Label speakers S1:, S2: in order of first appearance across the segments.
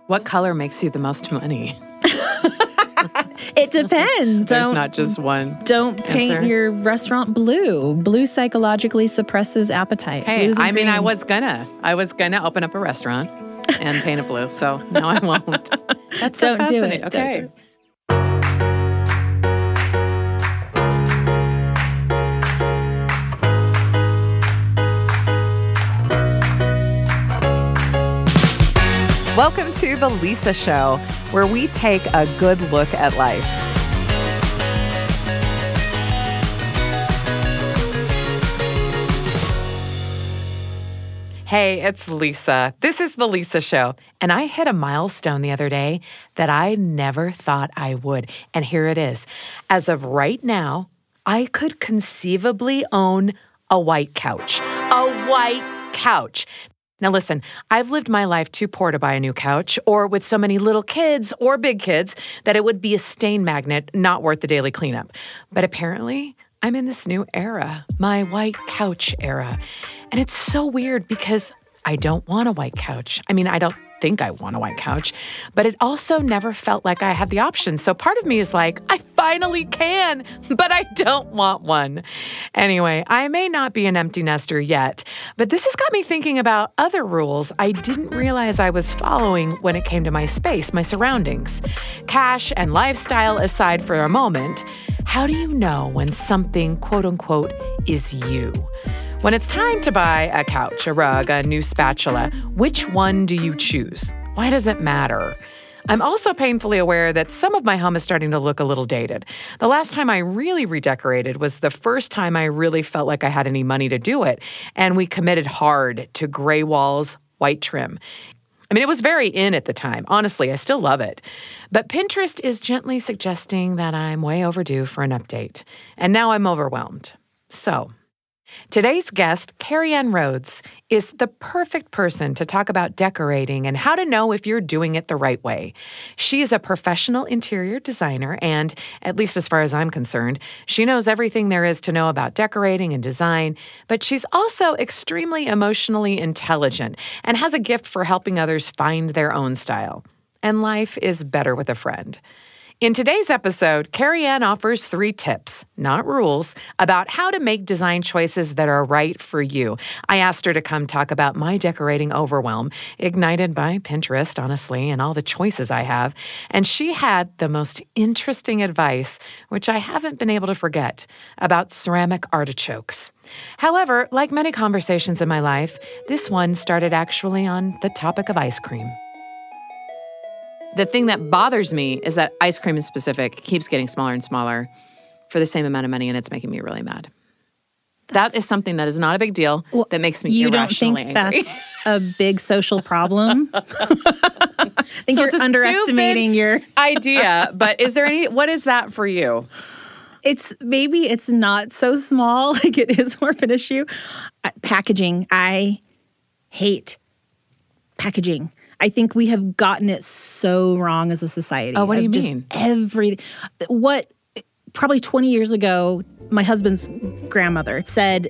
S1: What color makes you the most money?
S2: It depends.
S1: There's not just one.
S2: Don't paint
S1: answer.
S2: your restaurant blue. Blue psychologically suppresses appetite.
S1: Hey,
S2: Blues and
S1: I mean, I
S2: greens.
S1: was gonna open up a restaurant and paint it blue, so no, I won't. That's so
S2: Don't do
S1: fascinating.
S2: it.
S1: Okay.
S2: Don't do it.
S1: Welcome to The Lisa Show, where we take a good look at life. Hey, it's Lisa. This is The Lisa Show, and I hit a milestone the other day that I never thought I would, and here it is. As of right now, I could conceivably own a white couch. A white couch. Now listen, I've lived my life too poor to buy a new couch, or with so many little kids or big kids that it would be a stain magnet not worth the daily cleanup. But apparently, I'm in this new era, my white couch era. And it's so weird because I don't want a white couch. I mean, I don't think I want a white couch, but it also never felt like I had the option. So part of me is like, I finally can, but I don't want one. Anyway, I may not be an empty nester yet, but this has got me thinking about other rules I didn't realize I was following when it came to my space, my surroundings. Cash and lifestyle aside for a moment, how do you know when something, quote unquote, is you? When it's time to buy a couch, a rug, a new spatula, which one do you choose? Why does it matter? I'm also painfully aware that some of my home is starting to look a little dated. The last time I really redecorated was the first time I really felt like I had any money to do it, and we committed hard to gray walls, white trim. I mean, it was very in at the time. Honestly, I still love it. But Pinterest is gently suggesting that I'm way overdue for an update, and now I'm overwhelmed. So today's guest, Carrie Ann Rhodes, is the perfect person to talk about decorating and how to know if you're doing it the right way. She is a professional interior designer and, at least as far as I'm concerned, she knows everything there is to know about decorating and design, but she's also extremely emotionally intelligent and has a gift for helping others find their own style. And life is better with a friend. In today's episode, Carrie Ann offers 3 tips, not rules, about how to make design choices that are right for you. I asked her to come talk about my decorating overwhelm, ignited by Pinterest, honestly, and all the choices I have. And she had the most interesting advice, which I haven't been able to forget, about ceramic artichokes. However, like many conversations in my life, this one started actually on the topic of ice cream. The thing that bothers me is that ice cream in specific keeps getting smaller and smaller for the same amount of money, and it's making me really mad. That is something that is not a big deal that makes me irrationally angry.
S2: You don't think that's a big social problem? I think
S1: So
S2: you're
S1: it's a
S2: underestimating your
S1: idea, but is there what is that for you?
S2: Maybe it's not so small, like it is more of an issue. Packaging. I hate packaging. I think we have gotten it so wrong as a society.
S1: Oh, what do you mean?
S2: Probably 20 years ago, my husband's grandmother said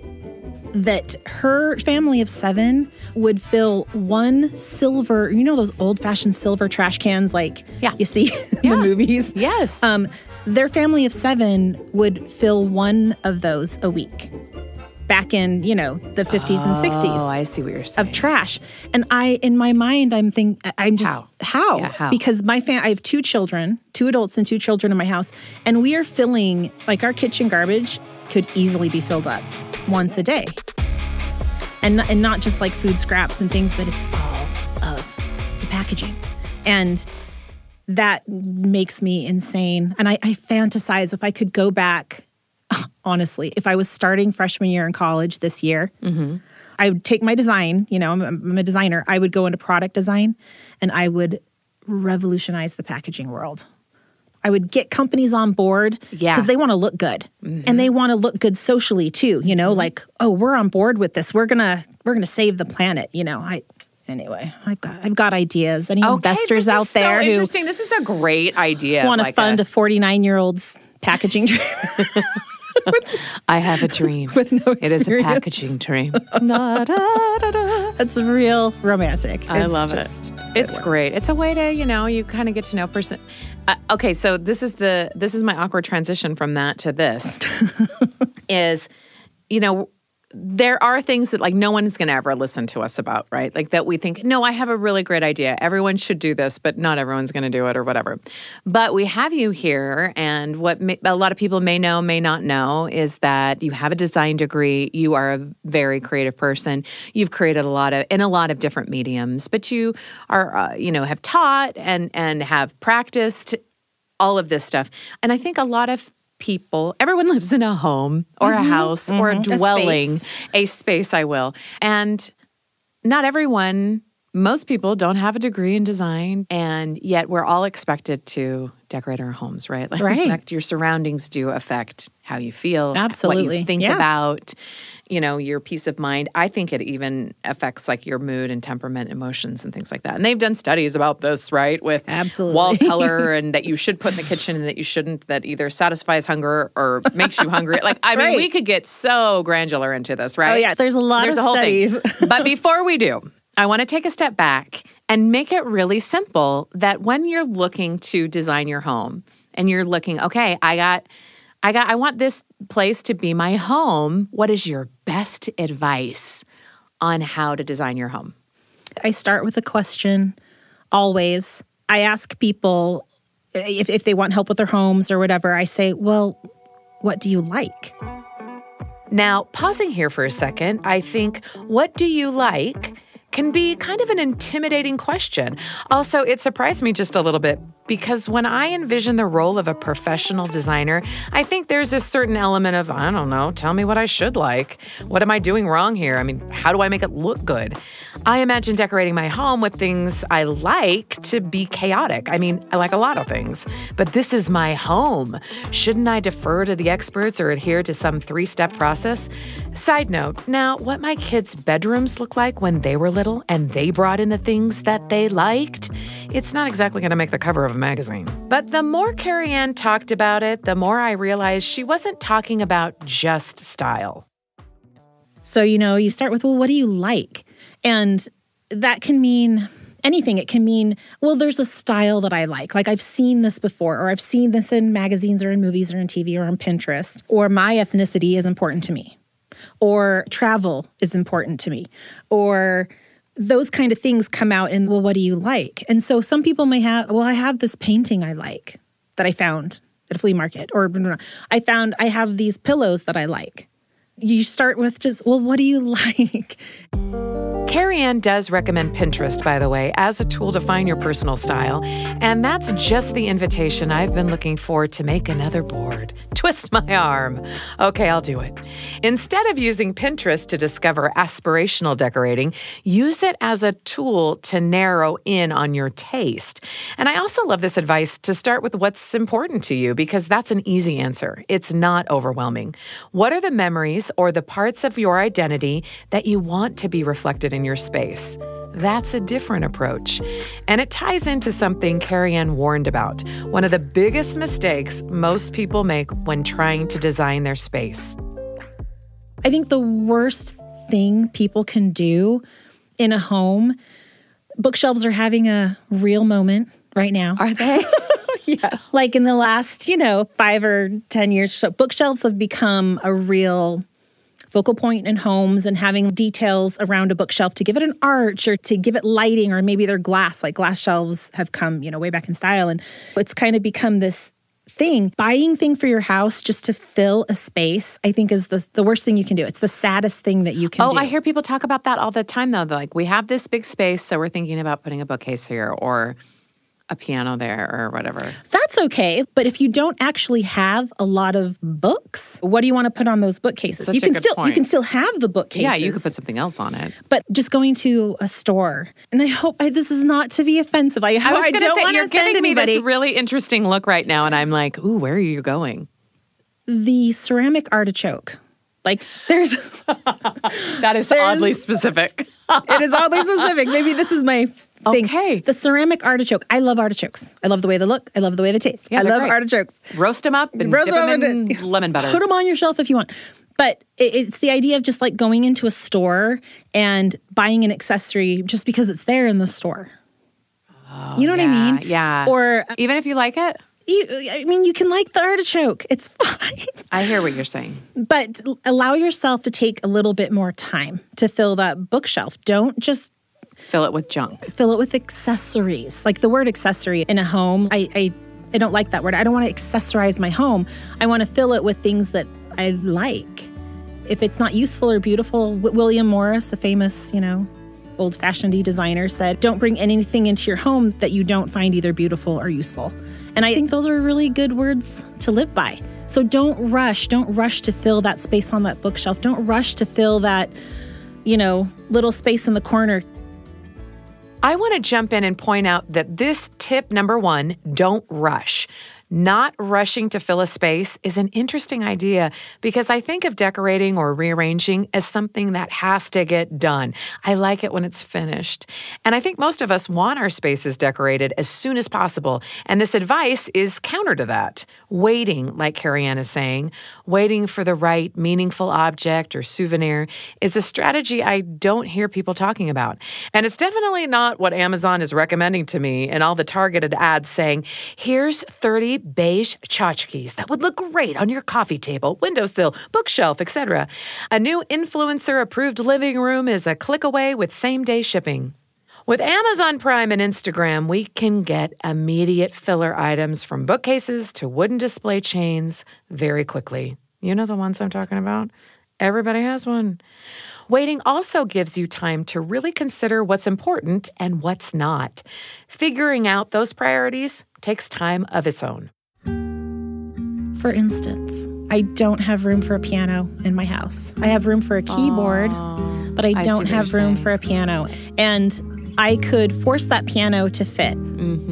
S2: that her family of 7 would fill one silver, those old-fashioned silver trash cans like you see in the movies?
S1: Yes.
S2: Their family of 7 would fill one of those a week. Back in, the 50s and 60s.
S1: Oh, I see what you're saying.
S2: Of trash. And in my mind, I'm how?
S1: Yeah, how?
S2: Because I have 2 children, 2 adults and 2 children in my house, and we are filling, like our kitchen garbage could easily be filled up once a day. And not just like food scraps and things, but it's all of the packaging. And that makes me insane. And I fantasize if I could go back. Honestly, if I was starting freshman year in college this year, I would take my design, I'm a designer, I would go into product design and I would revolutionize the packaging world. I would get companies on board because they want to look good and they want to look good socially too, like, oh, we're on board with this. We're going to save the planet. Anyway, I've got ideas. Any investors out there
S1: so interesting. This is a great idea.
S2: Want to fund a 49-year-old's packaging trip?
S1: I have a dream.
S2: With no experience.
S1: It is a packaging dream. Da, da, da, da.
S2: It's real romantic.
S1: I love it. It's great. It's a way to, you kind of get to know a person. Okay, so this is my awkward transition from that to this. Is, there are things that like no one's going to ever listen to us about, right? Like that we think, no, I have a really great idea. Everyone should do this, but not everyone's going to do it or whatever. But we have you here, and what a lot of people may know, may not know, is that you have a design degree. You are a very creative person. You've created in a lot of different mediums, but you are, have taught and have practiced all of this stuff. And I think a lot of everyone lives in a home or a house or a dwelling, a space, and not everyone, most people don't have a degree in design, and yet we're all expected to decorate our homes, right? Like,
S2: right.
S1: In fact, your surroundings do affect how you feel,
S2: absolutely,
S1: what you think about, your peace of mind. I think it even affects like your mood and temperament, emotions, and things like that. And they've done studies about this, right? With
S2: absolutely
S1: wall color and that you should put in the kitchen and that you shouldn't, that either satisfies hunger or makes you hungry. Like, I mean, we could get so granular into this, right?
S2: Oh yeah, there's a lot of studies.
S1: But before we do, I want to take a step back and make it really simple that when you're looking to design your home and you're looking, okay, I want this place to be my home. What is your best advice on how to design your home?
S2: I start with a question always. I ask people if they want help with their homes or whatever. I say, well, what do you like?
S1: Now, pausing here for a second, I think, what do you like can be kind of an intimidating question. Also, it surprised me just a little bit because when I envision the role of a professional designer, I think there's a certain element of, I don't know, tell me what I should like. What am I doing wrong here? I mean, how do I make it look good? I imagine decorating my home with things I like to be chaotic. I mean, I like a lot of things, but this is my home. Shouldn't I defer to the experts or adhere to some 3-step process? Side note, now, what my kids' bedrooms look like when they were little and they brought in the things that they liked, it's not exactly going to make the cover of a magazine. But the more Carrie Ann talked about it, the more I realized she wasn't talking about just style.
S2: So, you start with, well, what do you like? And that can mean anything. It can mean, well, there's a style that I like. Like I've seen this before, or I've seen this in magazines or in movies or in TV or on Pinterest, or my ethnicity is important to me, or travel is important to me, or those kind of things come out in, well, what do you like? And so some people may have, well, I have this painting I like that I found at a flea market, or I have these pillows that I like. You start with just, well, what do you like?
S1: Carrie Ann does recommend Pinterest, by the way, as a tool to find your personal style. And that's just the invitation I've been looking for to make another board. Twist my arm. Okay, I'll do it. Instead of using Pinterest to discover aspirational decorating, use it as a tool to narrow in on your taste. And I also love this advice to start with what's important to you, because that's an easy answer. It's not overwhelming. What are the memories or the parts of your identity that you want to be reflected in your space? That's a different approach. And it ties into something Carrie Ann warned about, one of the biggest mistakes most people make when trying to design their space.
S2: I think the worst thing people can do in a home, bookshelves are having a real moment right now.
S1: Are they?
S2: Yeah. Like in the last, 5 or 10 years or so, bookshelves have become a real focal point in homes, and having details around a bookshelf to give it an arch or to give it lighting, or maybe they're glass, like glass shelves have come, way back in style. And it's kind of become this thing. Buying thing for your house just to fill a space, I think is the worst thing you can do. It's the saddest thing that you can do.
S1: Oh, I hear people talk about that all the time, though. They're like, we have this big space, so we're thinking about putting a bookcase here or a piano there or whatever.
S2: That's okay. But if you don't actually have a lot of books, what do you want to put on those bookcases?
S1: Such
S2: you can
S1: a good point.
S2: You can still have the bookcases.
S1: Yeah, you could put something else on it.
S2: But just going to a store, and I hope this is not to be offensive. I don't want to offend
S1: you're giving me
S2: anybody.
S1: this really interesting look right now, and I'm like, ooh, where are you going?
S2: The ceramic artichoke. Like there's
S1: that is oddly specific.
S2: It is oddly specific. Maybe this is my thing.
S1: Okay.
S2: The ceramic artichoke. I love artichokes. I love the way they look. I love the way they taste.
S1: Yeah,
S2: I
S1: they're
S2: love
S1: great.
S2: artichokes.
S1: Roast them up and dip them in lemon butter.
S2: Put them on your shelf if you want. But it's the idea of just like going into a store and buying an accessory just because it's there in the store.
S1: Oh,
S2: you know what I mean?
S1: Yeah.
S2: Or
S1: even if you like it?
S2: you can like the artichoke. It's fine.
S1: I hear what you're saying.
S2: But allow yourself to take a little bit more time to fill that bookshelf. Don't just
S1: Fill it with junk.
S2: fill it with accessories. Like the word accessory in a home, I don't like that word. I don't want to accessorize my home. I want to fill it with things that I like. If it's not useful or beautiful, William Morris, a famous, old-fashioned designer, said, don't bring anything into your home that you don't find either beautiful or useful. And I think those are really good words to live by. So don't rush to fill that space on that bookshelf. Don't rush to fill that, little space in the corner.
S1: I want to jump in and point out that this tip number 1, don't rush. Not rushing to fill a space is an interesting idea because I think of decorating or rearranging as something that has to get done. I like it when it's finished. And I think most of us want our spaces decorated as soon as possible. And this advice is counter to that. Waiting, like Carrie Ann is saying, waiting for the right meaningful object or souvenir is a strategy I don't hear people talking about. And it's definitely not what Amazon is recommending to me in all the targeted ads saying, here's 30 beige tchotchkes that would look great on your coffee table, windowsill, bookshelf, etc. A new influencer-approved living room is a click away with same-day shipping. With Amazon Prime and Instagram, we can get immediate filler items from bookcases to wooden display chains very quickly. You know the ones I'm talking about? Everybody has one. Waiting also gives you time to really consider what's important and what's not. Figuring out those priorities takes time of its own.
S2: For instance, I don't have room for a piano in my house. I have room for a keyboard, but I don't have room for a piano. And I could force that piano to fit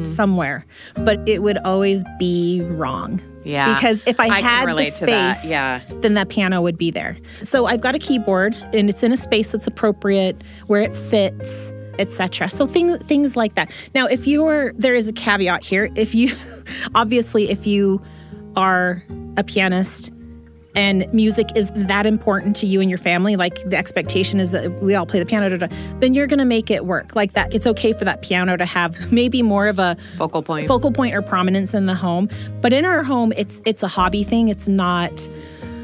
S2: somewhere, but it would always be wrong.
S1: Yeah.
S2: Because if I had the
S1: relate to that.
S2: space,
S1: Yeah.
S2: then that piano would be there. So I've got a keyboard, and it's in a space that's appropriate, where it fits, etc. So things like that. Now, there is a caveat here. If you are a pianist and music is that important to you and your family, like the expectation is that we all play the piano, then you're going to make it work like that. It's okay for that piano to have maybe more of a
S1: focal point
S2: or prominence in the home. But in our home, it's a hobby thing. It's not.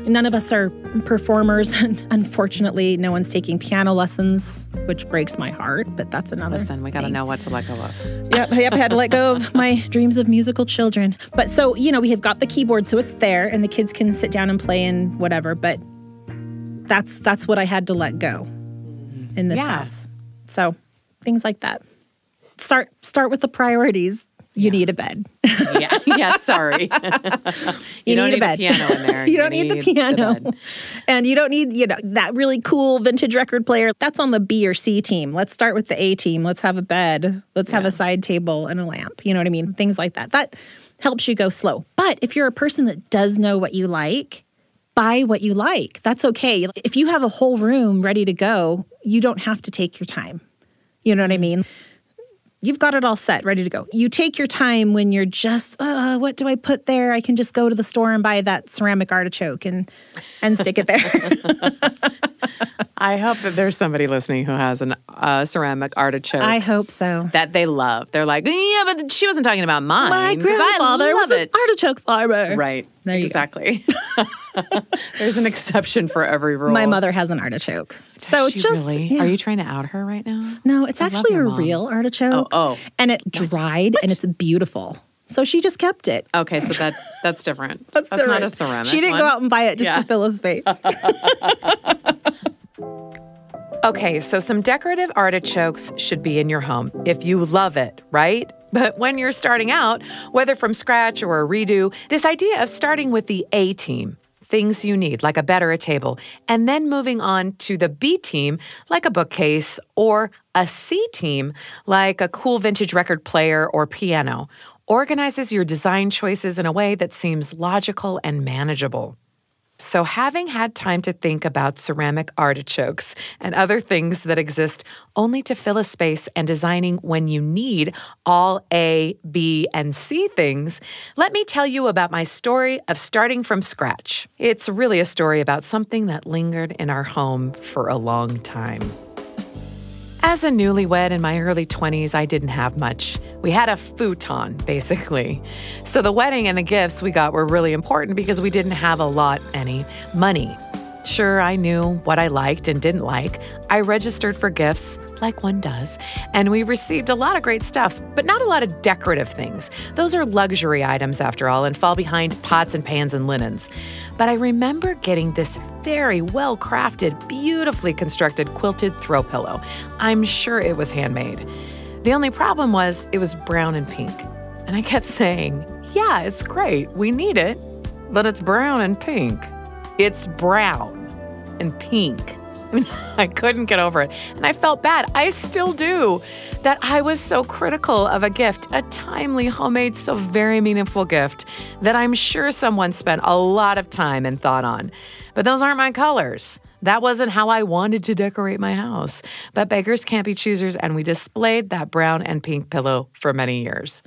S2: None of us are performers. Unfortunately, no one's taking piano lessons, which breaks my heart, but that's another
S1: Listen, we got to know what to let go of.
S2: Yep, I had to let go of my dreams of musical children. But so, we have got the keyboard, so it's there, and the kids can sit down and play and whatever, but that's what I had to let go in this house. So, things like that. Start with the priorities. You need a bed.
S1: Yeah, sorry. you don't need a piano in there.
S2: You don't need the piano. And you don't need, that really cool vintage record player. That's on the B or C team. Let's start with the A team. Let's have a bed. Let's have a side table and a lamp. You know what I mean? Things like that. That helps you go slow. But if you're a person that does know what you like, buy what you like. That's okay. If you have a whole room ready to go, you don't have to take your time. You know what I mean? You've got it all set, ready to go. You take your time when you're just, what do I put there? I can just go to the store and buy that ceramic artichoke and stick it there.
S1: I hope that there's somebody listening who has a ceramic artichoke.
S2: I hope so.
S1: That they love. They're like, yeah, but she wasn't talking about mine.
S2: My grandfather was an artichoke farmer.
S1: Right.
S2: There you
S1: exactly. There's an exception for every rule.
S2: My mother has an artichoke. So
S1: Does she
S2: just
S1: really?
S2: yeah.
S1: Are you trying to out her right now?
S2: No, it's actually a
S1: your mom.
S2: real artichoke.
S1: Oh.
S2: And it dried and it's beautiful. So she just kept it.
S1: Okay, so that's different.
S2: That's different.
S1: Not a ceramic.
S2: She didn't go out and buy it just to fill a space.
S1: Okay, so some decorative artichokes should be in your home if you love it, right? But when you're starting out, whether from scratch or a redo, this idea of starting with the A team, things you need, like a bed or a table, and then moving on to the B team, like a bookcase, or a C team, like a cool vintage record player or piano, organizes your design choices in a way that seems logical and manageable. So having had time to think about ceramic artichokes and other things that exist only to fill a space and designing when you need all A, B, and C things, let me tell you about my story of starting from scratch. It's really a story about something that lingered in our home for a long time. As a newlywed in my early 20s, I didn't have much. We had a futon, basically. So the wedding and the gifts we got were really important because we didn't have any money. Sure, I knew what I liked and didn't like. I registered for gifts, like one does, and we received a lot of great stuff, but not a lot of decorative things. Those are luxury items, after all, and fall behind pots and pans and linens. But I remember getting this very well-crafted, beautifully constructed quilted throw pillow. I'm sure it was handmade. The only problem was it was brown and pink. And I kept saying, yeah, it's great, we need it, but it's brown and pink. It's brown and pink. I mean, I couldn't get over it. And I felt bad. I still do. That I was so critical of a gift, a timely, homemade, so very meaningful gift that I'm sure someone spent a lot of time and thought on. But those aren't my colors. That wasn't how I wanted to decorate my house. But beggars can't be choosers, and we displayed that brown and pink pillow for many years.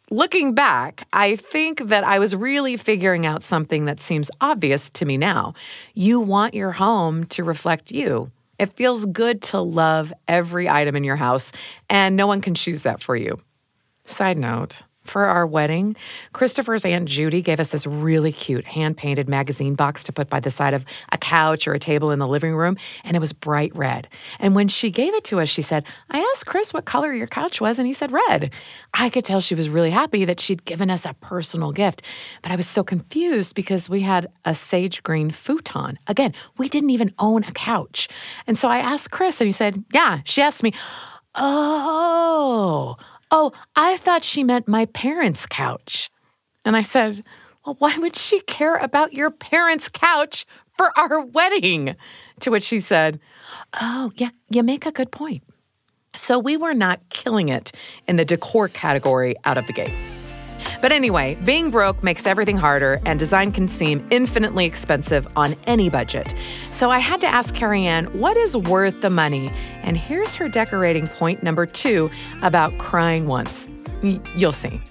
S1: Looking back, I think that I was really figuring out something that seems obvious to me now. You want your home to reflect you. It feels good to love every item in your house, and no one can choose that for you. Side note, for our wedding, Christopher's Aunt Judy gave us this really cute hand-painted magazine box to put by the side of a couch or a table in the living room, and it was bright red. And when she gave it to us, she said, I asked Chris what color your couch was, and he said red. I could tell she was really happy that she'd given us a personal gift, but I was so confused because we had a sage green futon. Again, we didn't even own a couch. And so I asked Chris, and he said, yeah. She asked me, Oh, I thought she meant my parents' couch. And I said, well, why would she care about your parents' couch for our wedding? To which she said, oh, yeah, you make a good point. So we were not killing it in the decor category out of the gate. But anyway, being broke makes everything harder, and design can seem infinitely expensive on any budget. So I had to ask Carrie Ann, what is worth the money? And here's her decorating point number 2 about crying once. You'll see.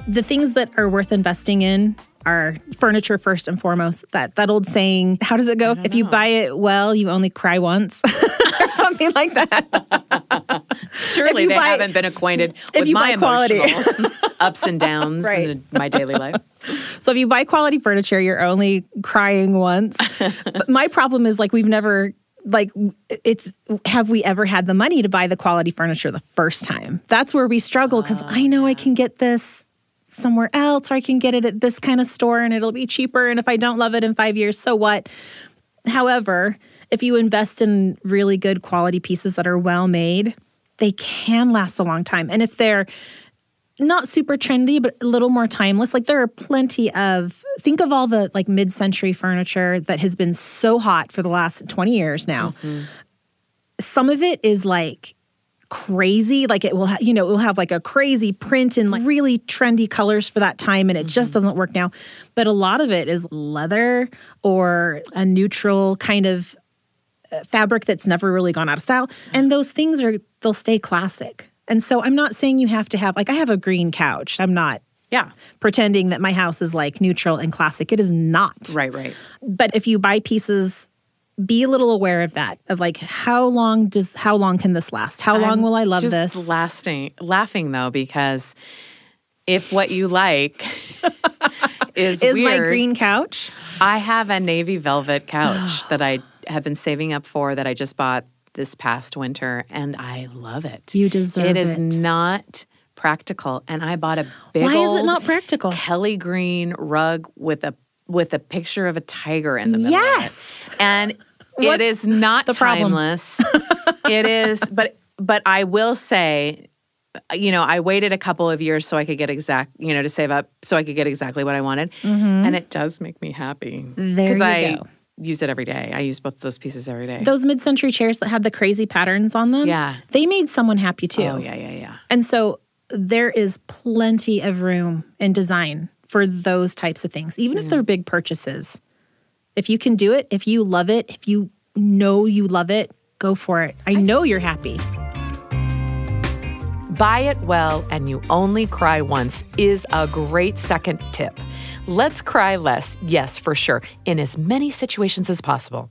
S2: The things that are worth investing in are furniture first and foremost. That old saying, how does it go? If you buy it well, you only cry once. Or something like that.
S1: Surely they haven't been acquainted with my emotional ups and downs in my daily life.
S2: So if you buy quality furniture, you're only crying once. But my problem is we've never have we ever had the money to buy the quality furniture the first time? That's where we struggle because I know I can get this somewhere else, or I can get it at this kind of store and it'll be cheaper. And if I don't love it in 5 years, so what? However, if you invest in really good quality pieces that are well made, they can last a long time. And if they're not super trendy, but a little more timeless, there are plenty of, think of all the mid-century furniture that has been so hot for the last 20 years now. Mm-hmm. Some of it is crazy, it will it will have a crazy print and really trendy colors for that time, and it just doesn't work now. But a lot of it is leather or a neutral kind of fabric that's never really gone out of style, and those things they'll stay classic. And so I'm not saying you have to have I have a green couch. I'm not pretending that my house is neutral and classic. It is not.
S1: Right.
S2: But if you buy pieces, be a little aware of that, of how long can this last? How long will I love this?
S1: Laughing though, because if what you like is weird,
S2: my green couch.
S1: I have a navy velvet couch that I have been saving up for, that I just bought this past winter, and I love it.
S2: You deserve it.
S1: It is not practical, and I bought a big
S2: Why is it not practical?
S1: Kelly green rug with a picture of a tiger in the middle.
S2: Yes.
S1: Of it. And it is not timeless. It is, but I will say, I waited a couple of years so I could get to save up so I could get exactly what I wanted. Mm-hmm. And it does make me happy.
S2: There you go.
S1: Use it every day. I use both of those pieces every day.
S2: Those mid-century chairs that had the crazy patterns on them, they made someone happy too.
S1: Oh, yeah.
S2: And so there is plenty of room in design for those types of things, even if they're big purchases. If you can do it, if you love it, if you know you love it, go for it. I know you're happy.
S1: Buy it well and you only cry once is a great second tip. Let's cry less, yes, for sure, in as many situations as possible.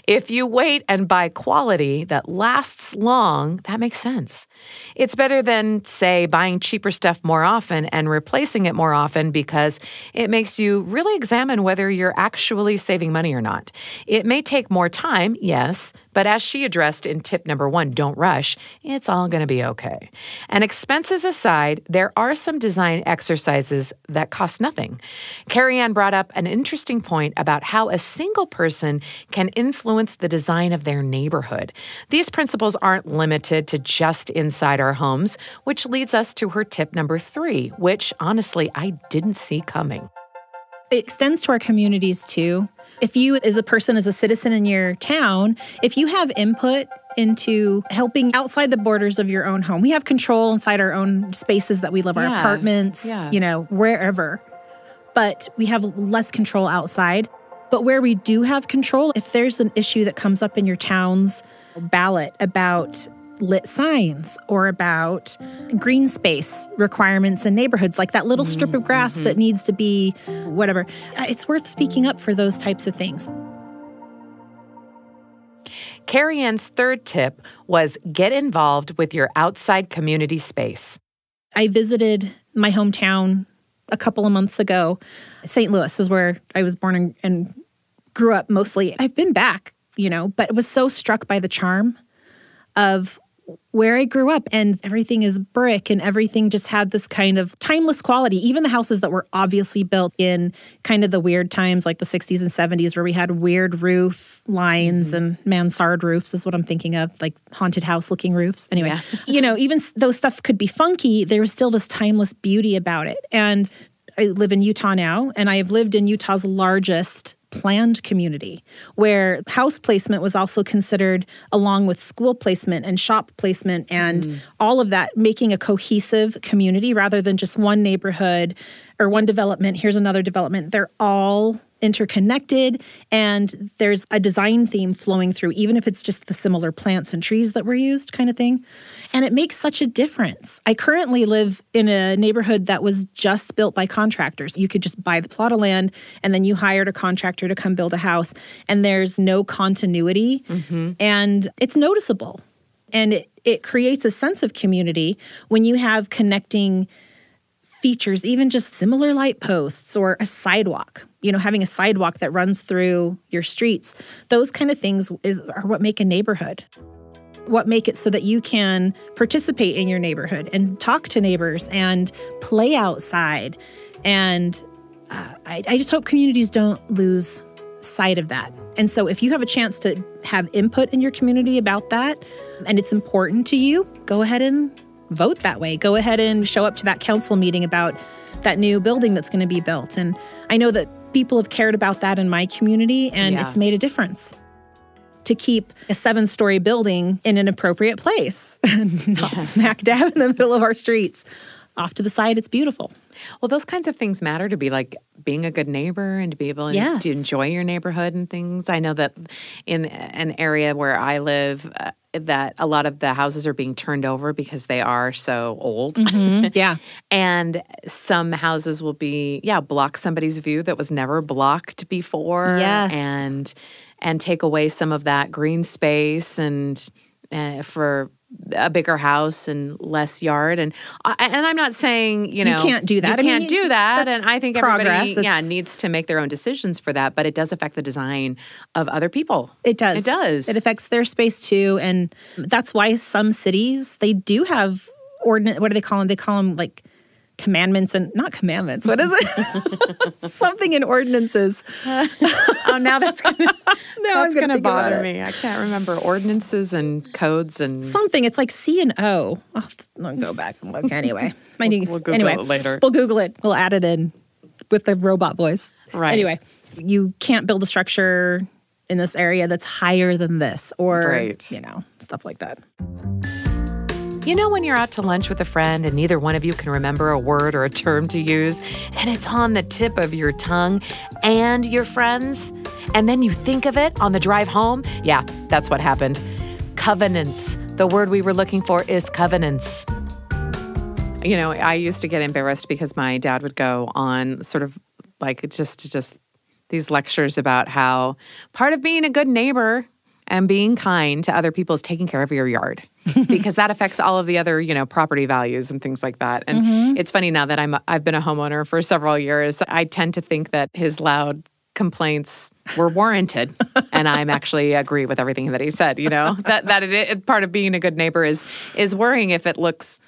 S1: If you wait and buy quality that lasts long, that makes sense. It's better than, say, buying cheaper stuff more often and replacing it more often because it makes you really examine whether you're actually saving money or not. It may take more time, yes, but as she addressed in tip number 1, don't rush, it's all going to be okay. And expenses aside, there are some design exercises that cost nothing. Carrie Ann brought up an interesting point about how a single person can influence the design of their neighborhood. These principles aren't limited to just inside our homes, which leads us to her tip number 3, which honestly I didn't see coming.
S2: It extends to our communities too. If you, as a person, as a citizen in your town, if you have input into helping outside the borders of your own home, we have control inside our own spaces that we live, our apartments, wherever. But we have less control outside. But where we do have control, if there's an issue that comes up in your town's ballot about lit signs or about green space requirements in neighborhoods, like that little strip of grass that needs to be whatever, it's worth speaking up for those types of things.
S1: Carrie Ann's third tip was get involved with your outside community space.
S2: I visited my hometown a couple of months ago. St. Louis is where I was born and grew up mostly. I've been back, but was so struck by the charm of where I grew up, and everything is brick and everything just had this kind of timeless quality. Even the houses that were obviously built in kind of the weird times like the 60s and 70s where we had weird roof lines and mansard roofs is what I'm thinking of, like haunted house looking roofs. Anyway, even though stuff could be funky, there was still this timeless beauty about it. And I live in Utah now, and I have lived in Utah's largest planned community, where house placement was also considered along with school placement and shop placement and all of that, making a cohesive community rather than just one neighborhood or one development. Here's another development. They're all interconnected, and there's a design theme flowing through, even if it's just the similar plants and trees that were used kind of thing. And it makes such a difference. I currently live in a neighborhood that was just built by contractors. You could just buy the plot of land, and then you hired a contractor to come build a house, and there's no continuity, and it's noticeable. And it creates a sense of community when you have connecting features, even just similar light posts or a sidewalk, having a sidewalk that runs through your streets. Those kind of things are what make a neighborhood, what make it so that you can participate in your neighborhood and talk to neighbors and play outside. And I just hope communities don't lose sight of that. And so if you have a chance to have input in your community about that, and it's important to you, go ahead and vote that way. Go ahead and show up to that council meeting about that new building that's going to be built. And I know that people have cared about that in my community, and it's made a difference to keep a 7-story building in an appropriate place, not smack dab in the middle of our streets. Off to the side, it's beautiful.
S1: Well, those kinds of things matter to be like being a good neighbor and to be able to enjoy your neighborhood and things. I know that in an area where I live, that a lot of the houses are being turned over because they are so old. And some houses will be, block somebody's view that was never blocked before. And take away some of that green space and for a bigger house and less yard. And I'm not saying, you
S2: can't do that.
S1: You can't do that. And I think
S2: progress.
S1: everybody needs to make their own decisions for that. But it does affect the design of other people.
S2: It does.
S1: It does.
S2: It affects their space too. And that's why some cities, they do have ordinance. What do they call them? They call them like commandments and not commandments. What is it? Something in ordinances.
S1: Now that's gonna bother me. I can't remember ordinances and codes and
S2: something. It's like C and O. I'll go back and look anyway.
S1: We'll Google it later.
S2: We'll Google it. We'll add it in with the robot voice.
S1: Right.
S2: Anyway, you can't build a structure in this area that's higher than this, or stuff like that.
S1: You know when you're out to lunch with a friend and neither one of you can remember a word or a term to use, and it's on the tip of your tongue and your friends, and then you think of it on the drive home? Yeah, that's what happened. Covenants. The word we were looking for is covenants. You know, I used to get embarrassed because my dad would go on sort of like just these lectures about how part of being a good neighbor and being kind to other people is taking care of your yard because that affects all of the other, you know, property values and things like that. And it's funny now that I've been a homeowner for several years, I tend to think that his loud complaints were warranted. And I'm actually agree with everything that he said, you know, that it part of being a good neighbor is worrying if it looks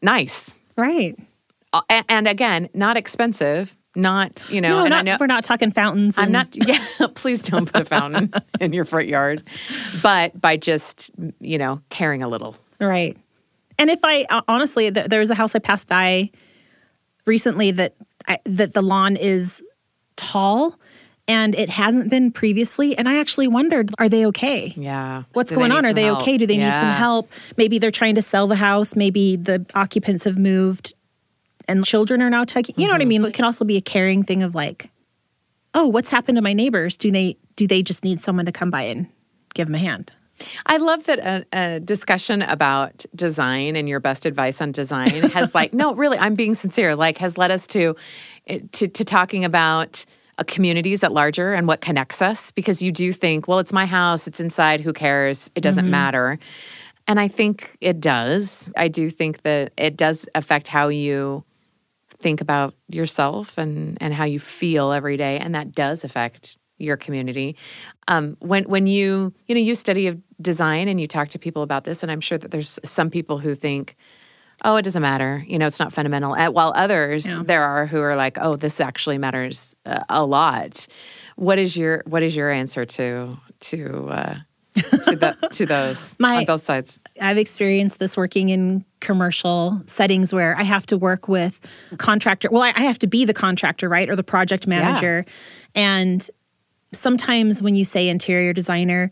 S1: nice.
S2: Right.
S1: And again, not expensive. Not, you know,
S2: No,
S1: and I know
S2: we're not talking fountains.
S1: I'm not, please don't put a fountain in your front yard, but by just, you know, caring a little.
S2: Right. And if honestly, there was a house I passed by recently that the lawn is tall and it hasn't been previously. And I actually wondered, are they okay?
S1: Yeah.
S2: What's going on? Are they
S1: help?
S2: okay? Do they need some help? Maybe they're trying to sell the house. Maybe the occupants have moved. And children are now taking, you know what I mean? It can also be a caring thing of like, oh, what's happened to my neighbors? Do they just need someone to come by and give them a hand?
S1: I love that a discussion about design and your best advice on design has like, no, really, I'm being sincere, like has led us to talking about communities at larger and what connects us, because you do think, well, it's my house, it's inside, who cares? It doesn't matter. And I think it does. I do think that it does affect how you think about yourself and how you feel every day, and that does affect your community. When you study design and you talk to people about this, and I'm sure that there's some people who think, oh, it doesn't matter, you know, it's not fundamental. While others, there are who are like, oh, this actually matters a lot. What is your answer to those on both sides?
S2: I've experienced this working in commercial settings where I have to work with contractor. Well, I have to be the contractor, right? Or the project manager. Yeah. And sometimes when you say interior designer,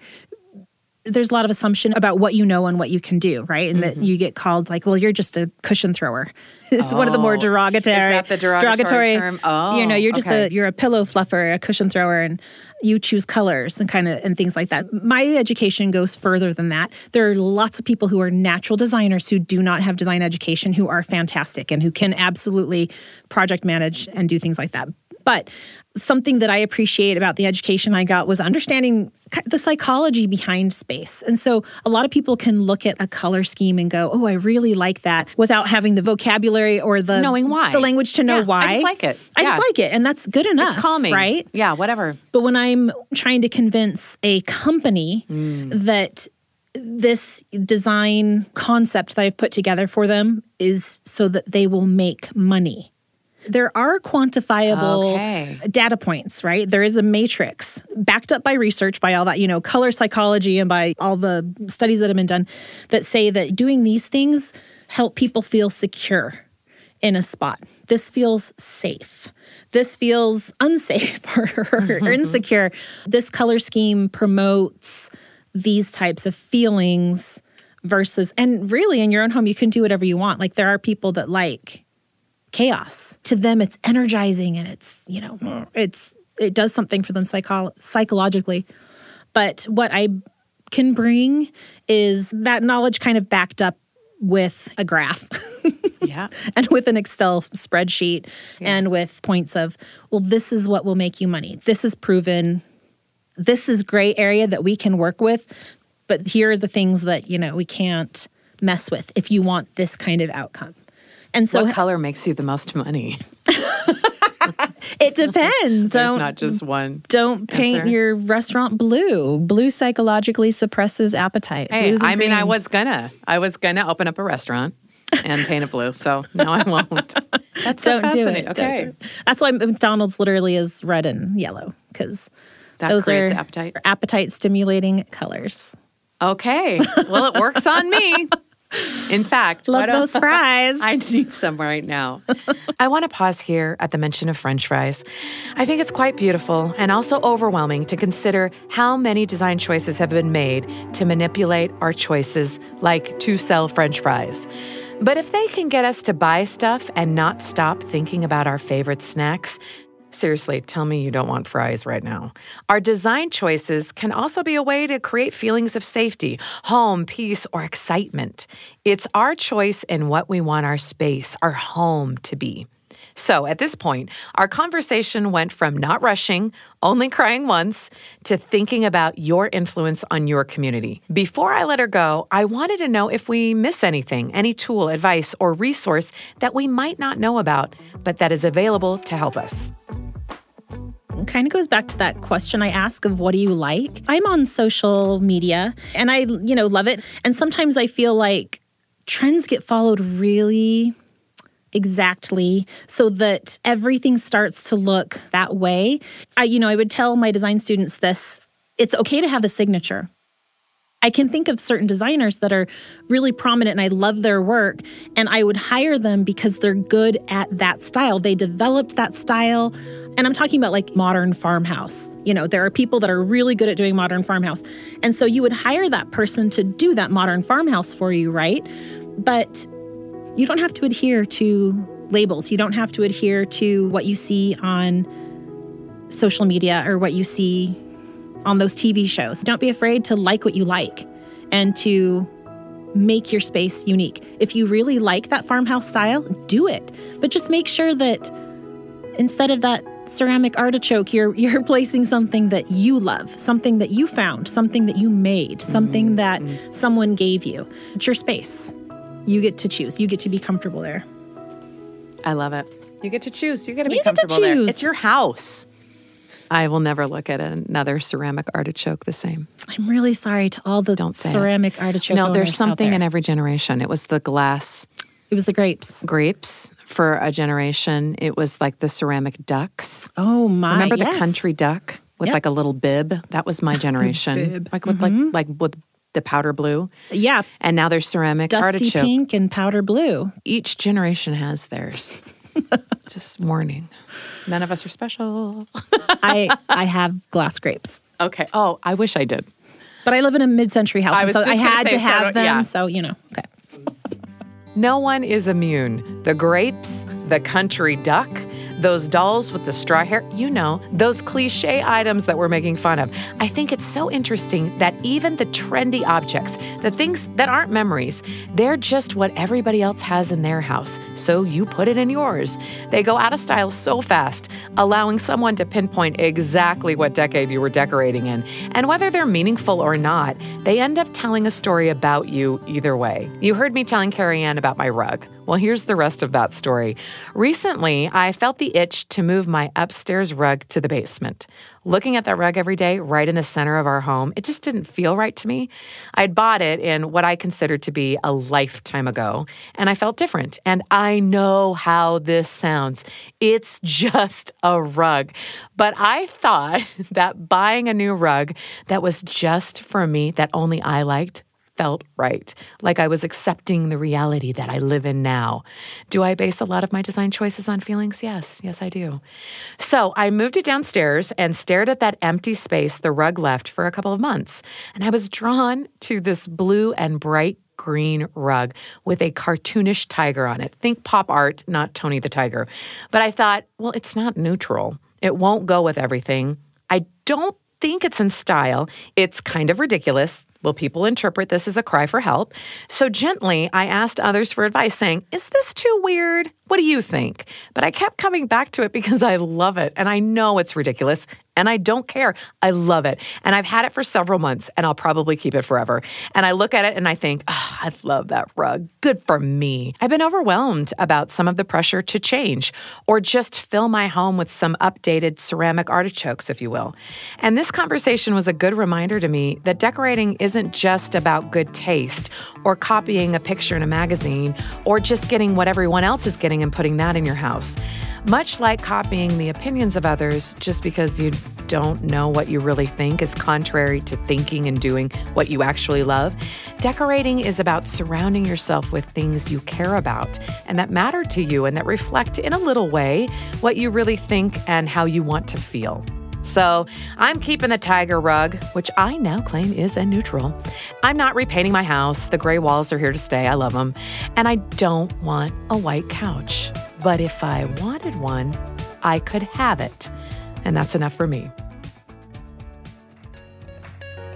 S2: there's a lot of assumption about what you know and what you can do, right? And that you get called like, well, you're just a cushion thrower. It's one of the more derogatory.
S1: Is that the derogatory term?
S2: Oh, you know, you're just you're a pillow fluffer, a cushion thrower, and you choose colors and things like that. My education goes further than that. There are lots of people who are natural designers who do not have design education who are fantastic and who can absolutely project manage and do things like that. But something that I appreciate about the education I got was understanding the psychology behind space. And so a lot of people can look at a color scheme and go, oh, I really like that, without having the vocabulary or
S1: knowing why.
S2: The language to know why.
S1: I just like it.
S2: I just like it. And that's good enough.
S1: It's calming.
S2: Right?
S1: Yeah, whatever.
S2: But when I'm trying to convince a company that this design concept that I've put together for them is so that they will make money. There are quantifiable data points, right? There is a matrix backed up by research, by all that, you know, color psychology and by all the studies that have been done that say that doing these things help people feel secure in a spot. This feels safe. This feels unsafe or insecure. This color scheme promotes these types of feelings versus, and really in your own home, you can do whatever you want. Like there are people that like chaos. To them, it's energizing and it's, you know, it does something for them psychologically. But what I can bring is that knowledge kind of backed up with a graph.
S1: Yeah.
S2: And with an Excel spreadsheet and with points of, well, this is what will make you money. This is proven. This is gray area that we can work with. But here are the things that, you know, we can't mess with if you want this kind of outcome. And so,
S1: what color makes you the most money?
S2: It depends.
S1: There's not just one.
S2: Don't paint your restaurant blue. Blue psychologically suppresses appetite.
S1: Hey, I mean, I was gonna open up a restaurant and paint it blue. So no, I won't. That's so fascinating. Okay,
S2: that's why McDonald's literally is red and yellow, because those are appetite stimulating colors.
S1: Okay, well, it works on me. In fact,
S2: Love those fries.
S1: I need some right now. I want to pause here at the mention of French fries. I think it's quite beautiful and also overwhelming to consider how many design choices have been made to manipulate our choices, like to sell French fries. But if they can get us to buy stuff and not stop thinking about our favorite snacks, seriously, tell me you don't want fries right now. Our design choices can also be a way to create feelings of safety, home, peace, or excitement. It's our choice in what we want our space, our home to be. So at this point, our conversation went from not rushing, only crying once, to thinking about your influence on your community. Before I let her go, I wanted to know if we miss anything, any tool, advice, or resource that we might not know about, but that is available to help us.
S2: Kind of goes back to that question I ask of what do you like? I'm on social media and I, love it. And sometimes I feel like trends get followed really exactly so that everything starts to look that way. I would tell my design students this, it's okay to have a signature. I can think of certain designers that are really prominent and I love their work and I would hire them because they're good at that style. They developed that style. And I'm talking about like modern farmhouse. There are people that are really good at doing modern farmhouse. And so you would hire that person to do that modern farmhouse for you, right? But you don't have to adhere to labels. You don't have to adhere to what you see on social media or what you see on those TV shows. Don't be afraid to like what you like and to make your space unique. If you really like that farmhouse style, do it. But just make sure that instead of that ceramic artichoke, you're placing something that you love, something that you found, something that you made, something that someone gave you. It's your space. You get to choose. You get to be comfortable there.
S1: I love it. You get to choose. You get to be comfortable there. It's your house. I will never look at another ceramic artichoke the same.
S2: I'm really sorry to all the ceramic artichoke owners.
S1: No, there's something
S2: out there.
S1: In every generation. It was the glass.
S2: It was the grapes.
S1: Grapes for a generation. It was like the ceramic ducks.
S2: Oh my!
S1: Remember the country duck with like a little bib? That was my generation.
S2: Bib.
S1: Like with like with the powder blue.
S2: Yeah.
S1: And now there's ceramic
S2: dusty
S1: artichoke.
S2: Pink and powder blue.
S1: Each generation has theirs. Just warning. None of us are special.
S2: I have glass grapes.
S1: Okay. Oh, I wish I did.
S2: But I live in a mid-century house, so I had to have them.
S1: Yeah.
S2: So, okay.
S1: No one is immune. The grapes, the country duck, those dolls with the straw hair, those cliche items that we're making fun of. I think it's so interesting that even the trendy objects, the things that aren't memories, they're just what everybody else has in their house. So you put it in yours. They go out of style so fast, allowing someone to pinpoint exactly what decade you were decorating in. And whether they're meaningful or not, they end up telling a story about you either way. You heard me telling Carrie Ann about my rug. Well, here's the rest of that story. Recently, I felt the itch to move my upstairs rug to the basement. Looking at that rug every day, right in the center of our home, it just didn't feel right to me. I'd bought it in what I considered to be a lifetime ago, and I felt different. And I know how this sounds. It's just a rug. But I thought that buying a new rug that was just for me, that only I liked, felt right, like I was accepting the reality that I live in now. Do I base a lot of my design choices on feelings? Yes, I do. So I moved it downstairs and stared at that empty space the rug left for a couple of months. And I was drawn to this blue and bright green rug with a cartoonish tiger on it. Think pop art, not Tony the Tiger. But I thought, well, it's not neutral. It won't go with everything. I don't think it's in style. It's kind of ridiculous. Will people interpret this as a cry for help? So gently, I asked others for advice, saying, is this too weird? What do you think? But I kept coming back to it because I love it. And I know it's ridiculous. And I don't care. I love it. And I've had it for several months, and I'll probably keep it forever. And I look at it and I think, I love that rug. Good for me. I've been overwhelmed about some of the pressure to change or just fill my home with some updated ceramic artichokes, if you will. And this conversation was a good reminder to me that decorating isn't just about good taste or copying a picture in a magazine or just getting what everyone else is getting and putting that in your house. Much like copying the opinions of others just because you don't know what you really think is contrary to thinking and doing what you actually love. Decorating is about surrounding yourself with things you care about and that matter to you and that reflect in a little way what you really think and how you want to feel. So I'm keeping the tiger rug, which I now claim is a neutral. I'm not repainting my house. The gray walls are here to stay. I love them. And I don't want a white couch. But if I wanted one, I could have it. And that's enough for me.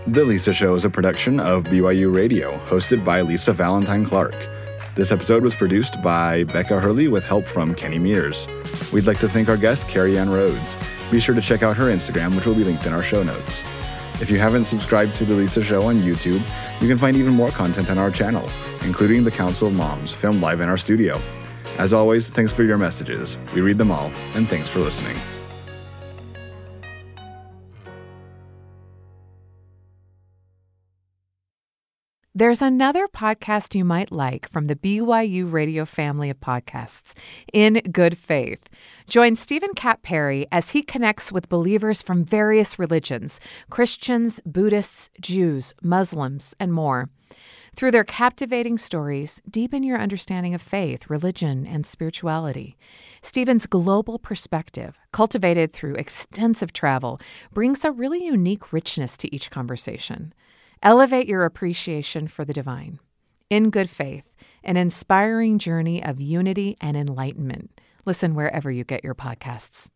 S3: The Lisa Show is a production of BYU Radio, hosted by Lisa Valentine Clark. This episode was produced by Becca Hurley with help from Kenny Mears. We'd like to thank our guest, Carrie Ann Rhodes. Be sure to check out her Instagram, which will be linked in our show notes. If you haven't subscribed to The Lisa Show on YouTube, you can find even more content on our channel, including The Council of Moms, filmed live in our studio. As always, thanks for your messages. We read them all, and thanks for listening.
S1: There's another podcast you might like from the BYU Radio family of podcasts, In Good Faith. Join Stephen Cat Perry as he connects with believers from various religions, Christians, Buddhists, Jews, Muslims, and more. Through their captivating stories, deepen your understanding of faith, religion, and spirituality. Stephen's global perspective, cultivated through extensive travel, brings a really unique richness to each conversation. Elevate your appreciation for the divine. In Good Faith, an inspiring journey of unity and enlightenment. Listen wherever you get your podcasts.